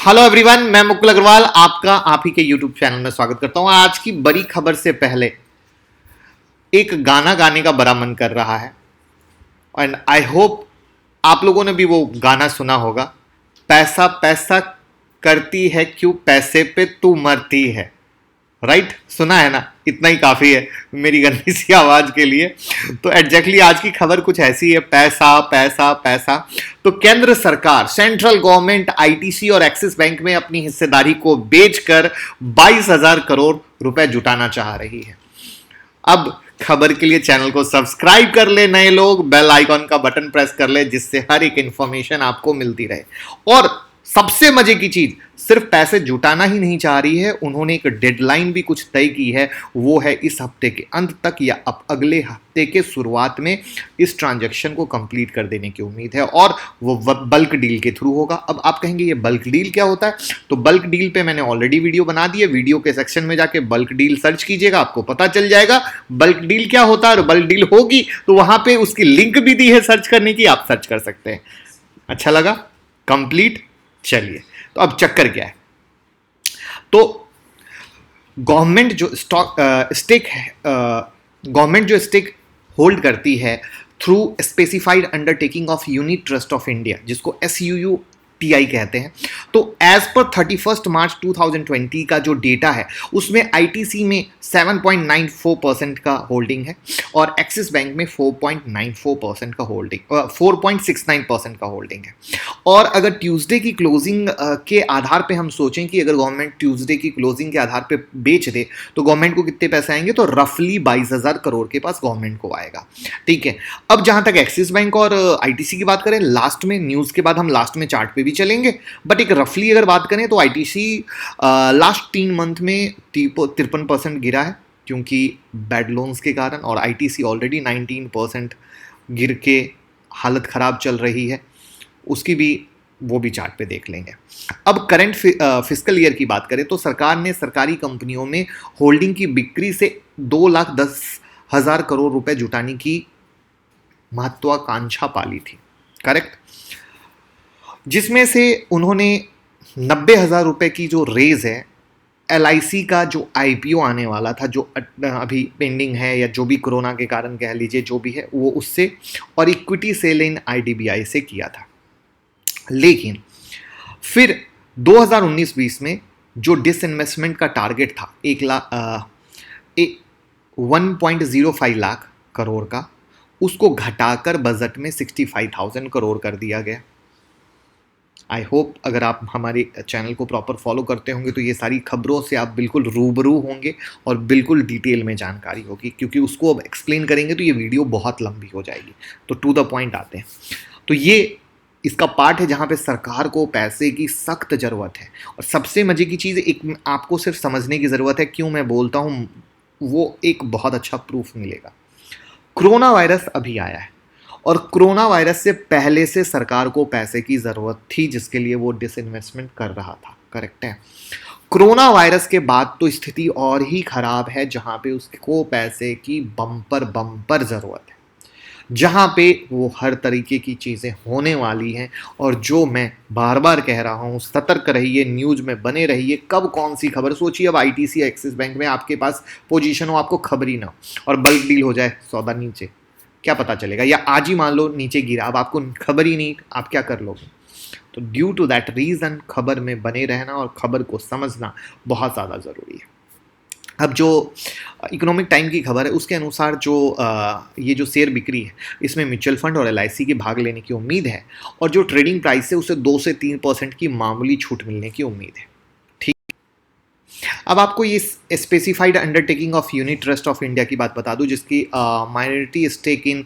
Hello everyone, मैं मुकुल अग्रवाल आपका आप ही के यूट्यूब चैनल में स्वागत करता हूं। आज की बड़ी खबर से पहले एक गाना गाने का बड़ा मन कर रहा है एंड आई होप आप लोगों ने भी वो गाना सुना होगा। पैसा पैसा करती है क्यों, पैसे पे तू मरती है। राइट, सुना है ना? इतना ही काफी है मेरी गंदी सी आवाज के लिए। तो एग्जैक्टली आज की खबर कुछ ऐसी है, पैसा पैसा पैसा। तो केंद्र सरकार, सेंट्रल गवर्नमेंट आईटीसी और एक्सिस बैंक में अपनी हिस्सेदारी को बेचकर 22,000 करोड़ रुपए जुटाना चाह रही है। अब खबर के लिए चैनल को सब्सक्राइब कर ले, नए लोग बेल आइकॉन का बटन प्रेस कर ले, जिससे हर एक इंफॉर्मेशन आपको मिलती रहे। और सबसे मजे की चीज, सिर्फ पैसे जुटाना ही नहीं चाह रही है, उन्होंने एक डेडलाइन भी कुछ तय की है। वो है इस हफ्ते के अंत तक या अब अगले हफ्ते के शुरुआत में इस ट्रांजैक्शन को कंप्लीट कर देने की उम्मीद है और वो बल्क डील के थ्रू होगा। अब आप कहेंगे ये बल्क डील क्या होता है? तो बल्क डील पे मैंने ऑलरेडी वीडियो बना दी है। वीडियो के सेक्शन में जाके बल्क डील सर्च कीजिएगा, आपको पता चल जाएगा बल्क डील क्या होता है। और बल्क डील होगी तो वहां पे उसकी लिंक भी दी है सर्च करने की, आप सर्च कर सकते हैं। अच्छा लगा? कंप्लीट। चलिए, तो अब चक्कर क्या है? तो गवर्नमेंट जो गवर्नमेंट जो स्टेक होल्ड करती है through specified undertaking of unit trust of India, जिसको SUUTI कहते हैं। तो एज पर 31 मार्च 2020 का जो डेटा है उसमें आईटीसी में 7.94% का होल्डिंग है और एक्सिस बैंक में 4.94% का होल्डिंग 4.69% का होल्डिंग है। और अगर ट्यूसडे की क्लोजिंग के आधार पे हम सोचें कि अगर गवर्नमेंट ट्यूसडे की क्लोजिंग के आधार पे बेच दे तो गवर्नमेंट को कितने पैसे आएंगे? तो रफली 22,000 करोड़ के पास गवर्नमेंट को आएगा। ठीक है, अब जहां तक एक्सिस बैंक और आईटीसी की बात करें, लास्ट में न्यूज के बाद हम लास्ट में चार्ट पे भी चलेंगे, बट एक रफली अगर बात करें तो आईटीसी लास्ट 3 मंथ में 53% गिरा है क्योंकि बैड लोन्स के कारण, और आईटीसी ऑलरेडी 19% गिर के हालत खराब चल रही है। उसकी भी वो भी चार्ट पे देख लेंगे। अब करंट फिस्कल ईयर की बात करें तो सरकार ने सरकारी कंपनियों में होल्डिंग की बिक्री से 2,10,000 करोड़ रुपए जुटाने की महत्वाकांक्षा पाली थी। करेक्ट, जिसमें से उन्होंने 90,000 रुपए की जो रेज है, LIC का जो IPO आने वाला था, जो अभी पेंडिंग है या जो भी कोरोना के कारण कह लीजिए जो भी है, वो उससे, और इक्विटी सेल इन IDBI से किया था। लेकिन फिर 2019-20 में जो डिसइन्वेस्टमेंट का टारगेट था 1.05 लाख करोड़ का, उसको घटाकर बजट में 65,000 करोड़ कर दिया गया। आई होप अगर आप हमारे चैनल को प्रॉपर फॉलो करते होंगे तो ये सारी खबरों से आप बिल्कुल रूबरू होंगे और बिल्कुल डिटेल में जानकारी होगी, क्योंकि उसको अब एक्सप्लेन करेंगे तो ये वीडियो बहुत लंबी हो जाएगी। तो टू द पॉइंट आते हैं। तो ये इसका पार्ट है जहाँ पे सरकार को पैसे की सख्त ज़रूरत है। और सबसे मजे की चीज़ एक आपको सिर्फ समझने की ज़रूरत है, क्यों मैं बोलता हूँ वो एक बहुत अच्छा प्रूफ मिलेगा। कोरोना वायरस अभी आया है और कोरोना वायरस से पहले से सरकार को पैसे की ज़रूरत थी, जिसके लिए वो डिसइन्वेस्टमेंट कर रहा था। करेक्ट है। कोरोना वायरस के बाद तो स्थिति और ही खराब है, जहाँ पे उसको पैसे की बम्पर बम्पर ज़रूरत है, जहाँ पे वो हर तरीके की चीज़ें होने वाली हैं। और जो मैं बार बार कह रहा हूँ, सतर्क रहिए, न्यूज़ में बने रहिए। कब कौन सी खबर, सोचिए अब आईटीसी एक्सिस बैंक में आपके पास पोजीशन हो, आपको खबर ही ना हो और बल्क डील हो जाए, सौदा नीचे, क्या पता चलेगा? या आज ही मान लो नीचे गिरा, अब आपको खबर ही नहीं, आप क्या कर लोगे? तो ड्यू टू दैट रीज़न खबर में बने रहना और खबर को समझना बहुत ज़्यादा ज़रूरी है। अब जो इकोनॉमिक टाइम की खबर है उसके अनुसार जो ये जो शेयर बिक्री है, इसमें म्यूचुअल फंड और LIC के भाग लेने की उम्मीद है और जो ट्रेडिंग प्राइस है उसे 2 से 3% की मामूली छूट मिलने की उम्मीद है। ठीक, अब आपको ये specified undertaking of unit trust of India की बात बता दूं, जिसकी minority stake in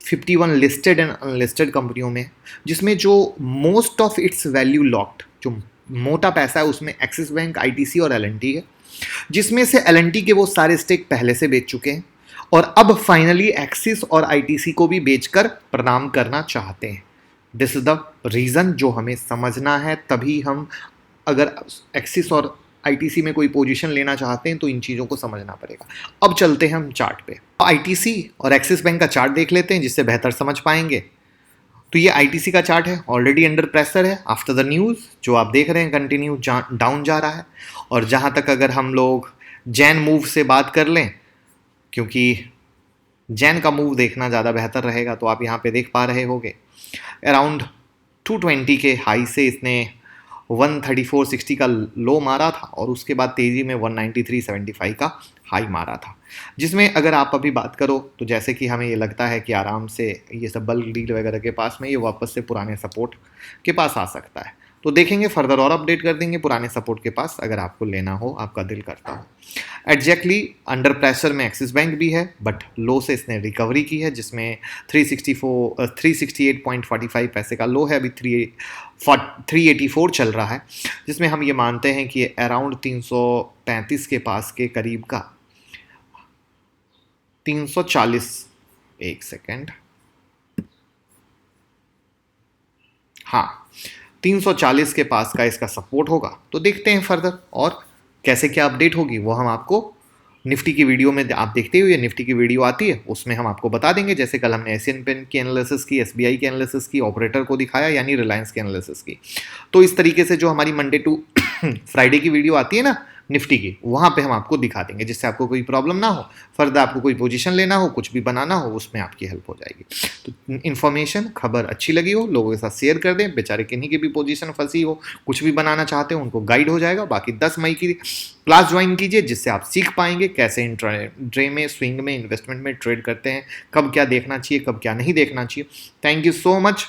51 listed and unlisted कंपनियों में, जिसमें जो most of its value locked, जो मोटा पैसा है उसमें एक्सिस बैंक, आईटीसी और L&T है, जिसमें से L&T के वो सारे स्टेक पहले से बेच चुके हैं और अब फाइनली एक्सिस और आईटीसी को भी बेचकर प्रणाम करना चाहते हैं। दिस इज द रीज़न जो हमें समझना है, तभी हम अगर एक्सिस और आईटीसी में कोई पोजीशन लेना चाहते हैं तो इन चीज़ों को समझना पड़ेगा। अब चलते हैं हम चार्ट पे, आईटीसी और एक्सिस बैंक का चार्ट देख लेते हैं जिससे बेहतर समझ पाएंगे। तो तो ये आईटीसी का चार्ट है, ऑलरेडी अंडर प्रेशर है आफ्टर द न्यूज़, जो आप देख रहे हैं कंटिन्यू डाउन जा रहा है। और जहाँ तक अगर हम लोग जैन मूव से बात कर लें, क्योंकि जैन का मूव देखना ज़्यादा बेहतर रहेगा, तो आप यहाँ पे देख पा रहे होंगे अराउंड 220 के हाई से इसने 134.60 का लो मारा था और उसके बाद तेज़ी में 193.75 का हाई मारा था, जिसमें अगर आप अभी बात करो तो जैसे कि हमें ये लगता है कि आराम से ये सब बल्क डील वगैरह के पास में ये वापस से पुराने सपोर्ट के पास आ सकता है। तो देखेंगे, फर्दर और अपडेट कर देंगे पुराने सपोर्ट के पास अगर आपको लेना हो, आपका दिल करता हो। एग्जैक्टली अंडर प्रेशर में एक्सिस बैंक भी है, बट लो से इसने रिकवरी की है, जिसमें 368.45 पैसे का लो है, अभी 384 चल रहा है, जिसमें हम ये मानते हैं कि अराउंड 335 के पास के करीब का 340, एक सेकेंड, हाँ 340 के पास का इसका सपोर्ट होगा। तो देखते हैं फर्दर और कैसे क्या अपडेट होगी, वो हम आपको निफ्टी की वीडियो में, आप देखते हुए निफ्टी की वीडियो आती है उसमें हम आपको बता देंगे। जैसे कल हमने एशियन पेंट की एनालिसिस की, एसबीआई की एनालिसिस की, ऑपरेटर को दिखाया यानी रिलायंस की एनालिसिस की। तो इस तरीके से जो हमारी मंडे टू फ्राइडे की वीडियो आती है ना निफ्टी की, वहाँ पे हम आपको दिखा देंगे, जिससे आपको कोई प्रॉब्लम ना हो, फर्दर आपको कोई पोजीशन लेना हो, कुछ भी बनाना हो, उसमें आपकी हेल्प हो जाएगी। तो इन्फॉर्मेशन, खबर अच्छी लगी हो, लोगों के साथ शेयर कर दें, बेचारे किन्हीं की भी पोजीशन फंसी हो, कुछ भी बनाना चाहते हो, उनको गाइड हो जाएगा। बाकी 10 मई की क्लास ज्वाइन कीजिए, जिससे आप सीख पाएंगे कैसे इंट्राडे में, स्विंग में, इन्वेस्टमेंट में ट्रेड करते हैं, कब क्या देखना चाहिए, कब क्या नहीं देखना चाहिए। Thank you so much.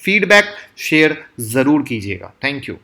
Feedback share ज़रूर कीजिएगा। Thank you.